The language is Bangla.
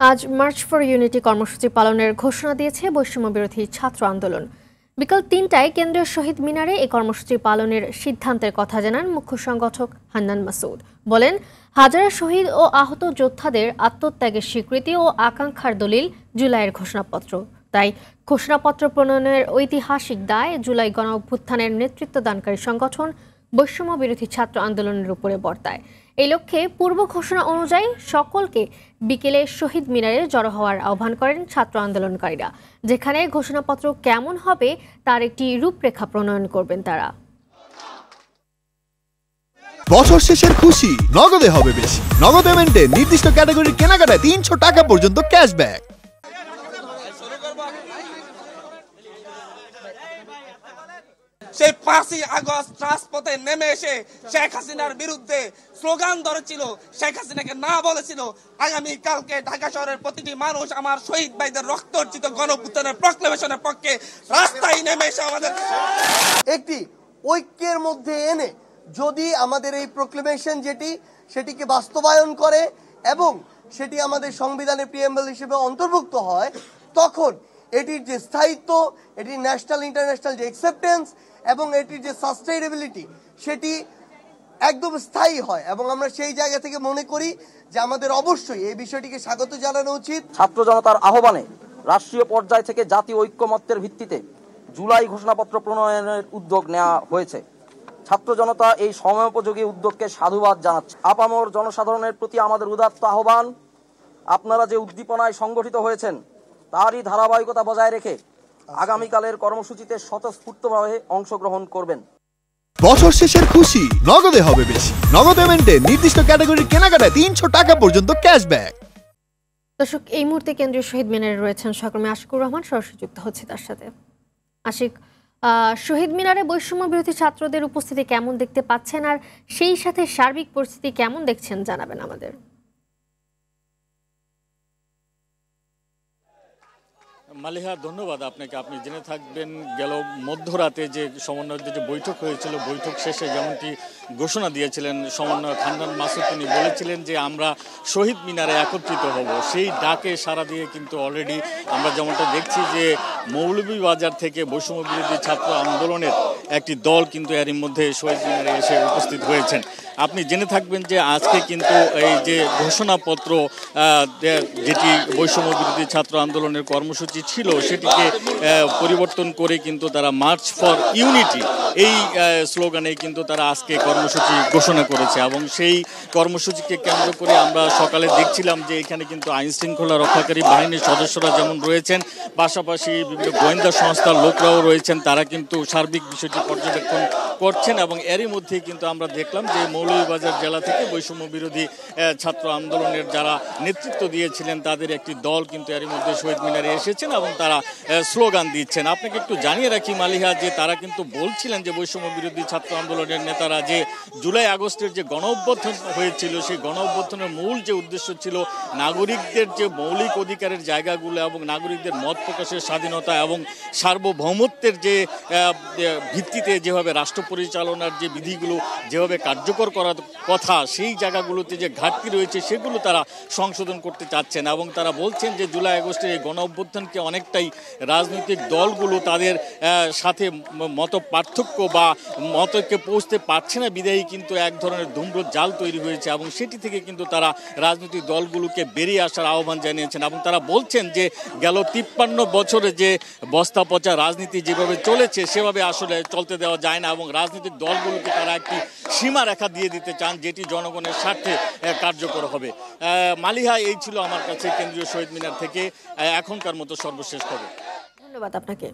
আজ মার্চ ফর ইউনিটি কর্মসূচি পালনের ঘোষণা দিয়েছে বৈষম্য বিরোধী ছাত্র আন্দোলন। বিকাল ৩টায় কেন্দ্রীয় শহীদ মিনারে এই কর্মসূচি পালনের সিদ্ধান্তের কথা জানান মুখ্য সংগঠক হান্নান মাসুদ। বলেন, হাজারো শহীদ ও আহত যোদ্ধাদের আত্মত্যাগের স্বীকৃতি ও আকাঙ্ক্ষার দলিল জুলাইয়ের ঘোষণাপত্র। তাই ঘোষণাপত্র প্রণয়নের ঐতিহাসিক দায় জুলাই গণ অভ্যুত্থানের নেতৃত্বদানকারী সংগঠন বৈষম্য বিরোধী ছাত্র আন্দোলনের উপরে বর্তায়। এই লক্ষ্যে পূর্ব ঘোষণা অনুযায়ী সকলকে বিকেলে শহীদ মিনারে জড়ো হওয়ার আহ্বান করেন ছাত্র আন্দোলনকারীরা, যেখানে ঘোষণাপত্র কেমন হবে তার একটি রূপরেখা প্রণয়ন করবেন তারা। বছর শেষের খুশি নগদে হবে বেশি। নগদ পেমেন্টে নির্দিষ্ট ক্যাটাগরির কেনাকাটায় ৩০০ টাকা পর্যন্ত ক্যাশব্যাক। সেই ৫ই আগস্ট রাজপথে নেমে এসে শেখ হাসিনার বিরুদ্ধে স্লোগান ধরেছিল, শেখ হাসিনাকে না বলেছিল আগামী কালকে ঢাকা শহরের প্রতিটি মানুষ আমার শহীদ ভাইদের রক্ত অর্জিত গণঅভ্যুত্থানের প্রক্লেমেশনের পক্ষে রাস্তায় নেমে এসে আমাদের একটি ঐক্যের মধ্যে এনে যদি আমাদের এই প্রক্লেমেশন সেটিকে বাস্তবায়ন করে এবং সেটি আমাদের সংবিধানের প্রিএম্বল হিসেবে অন্তর্ভুক্ত হয়, তখন এটির যে স্থায়িত্ব, এটির ন্যাশনাল ইন্টারন্যাশনাল যে অ্যাকসেপ্টেন্স এবং এটির যে সাস্টেইনেবিলিটি সেটি একদম স্থায়ী হয়। এবং আমরা সেই জায়গা থেকে মনে করি যে আমাদের অবশ্যই এই বিষয়টিকে স্বাগত জানানো উচিত। ছাত্র জনতার আহ্বানে রাষ্ট্রীয় পর্যায় থেকে জাতীয় ঐক্যমত্যের ভিত্তিতে জুলাই ঘোষণাপত্র প্রণয়নের উদ্যোগ নেওয়া হয়েছে। ছাত্র জনতা এই সময়োপযোগী উদ্যোগকে সাধুবাদ জানাচ্ছে। আপামর জনসাধারণের প্রতি আমাদের উদাত্ত আহ্বান, আপনারা যে উদ্দীপনায় সংগঠিত হয়েছেন তারই ধারাবাহিকতা বজায় রেখে আগামীকালের কর্মসূচিতে স্বতঃস্ফূর্তভাবে অংশগ্রহণ করবেন। বছর শেষের খুশি নগদে হবে বেশি। নগদ পেমেন্টে নির্দিষ্ট ক্যাটাগরির কেনাকাটায় ৩০০ টাকা পর্যন্ত ক্যাশব্যাক। দর্শক, এই মুহূর্তে কেন্দ্রীয় শহীদ মিনারে রয়েছেন সহকর্মী আশিকুর রহমান, সরাসরি যুক্ত হচ্ছে তার সাথে। আশিক, শহীদ মিনারে বৈষম্য বিরোধী ছাত্রদের উপস্থিতি কেমন দেখতে পাচ্ছেন, আর সেই সাথে সার্বিক পরিস্থিতি কেমন দেখছেন জানাবেন আমাদের। মালিহা, ধন্যবাদ আপনাকে। আপনি জেনে থাকবেন গেল মধ্যরাতে যে সমন্বয়কদের যে বৈঠক হয়েছিল, বৈঠক শেষে যেমনটি ঘোষণা দিয়েছিলেন সমন্বয়ক হান্নান মাসুদ, তিনি বলেছিলেন যে আমরা শহীদ মিনারে একত্রিত হব। সেই ডাকে সাড়া দিয়ে কিন্তু অলরেডি আমরা যেমনটা দেখছি যে মৌলভীবাজার থেকে বৈষম্য বিরোধী ছাত্র আন্দোলনের একটি দল কিন্তু এরই মধ্যে শহীদ মিনারে এসে উপস্থিত হয়েছেন। আপনি জেনে থাকবেন যে আজকে কিন্তু এই যে ঘোষণাপত্র যেটি বৈষম্য বিরোধী ছাত্র আন্দোলনের কর্মসূচি ছিল সেটিকে পরিবর্তন করে কিন্তু তারা মার্চ ফর ইউনিটি এই স্লোগানে কিন্তু তারা আজকে কর্মসূচি ঘোষণা করেছে। এবং সেই কর্মসূচিকে কেন্দ্র করে আমরা সকালে দেখছিলাম যে এখানে কিন্তু আইন শৃঙ্খলা রক্ষাকারী বাহিনীর সদস্যরা যেমন রয়েছেন, পাশাপাশি বিভিন্ন গোয়েন্দা সংস্থার লোকরাও রয়েছেন, তারা কিন্তু সার্বিক বিষয়টি পর্যবেক্ষণ করছেন। এবং এরই মধ্যে কিন্তু আমরা দেখলাম যে মৌলভীবাজার জেলা থেকে বৈষম্য বিরোধী ছাত্র আন্দোলনের যারা নেতৃত্ব দিয়েছিলেন তাদের একটি দল কিন্তু এরই মধ্যে শহীদ মিনারে এসেছেন এবং তারা স্লোগান দিচ্ছেন। আপনাকে একটু জানিয়ে রাখি মালিহা, যে তারা কিন্তু বলছিলেন যে বৈষম্য বিরোধী ছাত্র আন্দোলনের নেতারা যে জুলাই আগস্টের যে গণ অভ্যুত্থান হয়েছিল সেই গণ অভ্যুত্থানের মূল যে উদ্দেশ্য ছিল নাগরিকদের যে মৌলিক অধিকারের জায়গাগুলো এবং নাগরিকদের মত প্রকাশের স্বাধীনতা এবং সার্বভৌমত্বের যে ভিত্তিতে যেভাবে রাষ্ট্র পরিচালনার যে বিধিগুলো যেভাবে কার্যকর করার কথা, সেই জায়গাগুলোতে যে ঘাটতি রয়েছে সেগুলো তারা সংশোধন করতে চাচ্ছেন। এবং তারা বলছেন যে জুলাই আগস্টের এই গণ অভ্যুত্থানকে অনেকটাই রাজনৈতিক দলগুলো তাদের সাথে মত পার্থক্য বা মতকে পৌঁছতে পারছে না বিদায়ী কিন্তু এক ধরনের ধূম্র জাল তৈরি হয়েছে এবং সেটি থেকে কিন্তু তারা রাজনৈতিক দলগুলোকে বেরিয়ে আসার আহ্বান জানিয়েছেন। এবং তারা বলছেন যে গেল 53 বছরে যে বস্তা পচা রাজনীতি যেভাবে চলেছে সেভাবে আসলে চলতে দেওয়া যায় না এবং রাজনৈতিক দলগুলোকে তারা একটি সীমারেখা দিয়ে দিতে চান যেটি জনগণের স্বার্থে কার্যকর হবে। মালিহা, এই ছিল আমার কাছে কেন্দ্রীয় শহীদ মিনার থেকে এখনকার মতো সর্বশেষ খবর। ধন্যবাদ আপনাকে।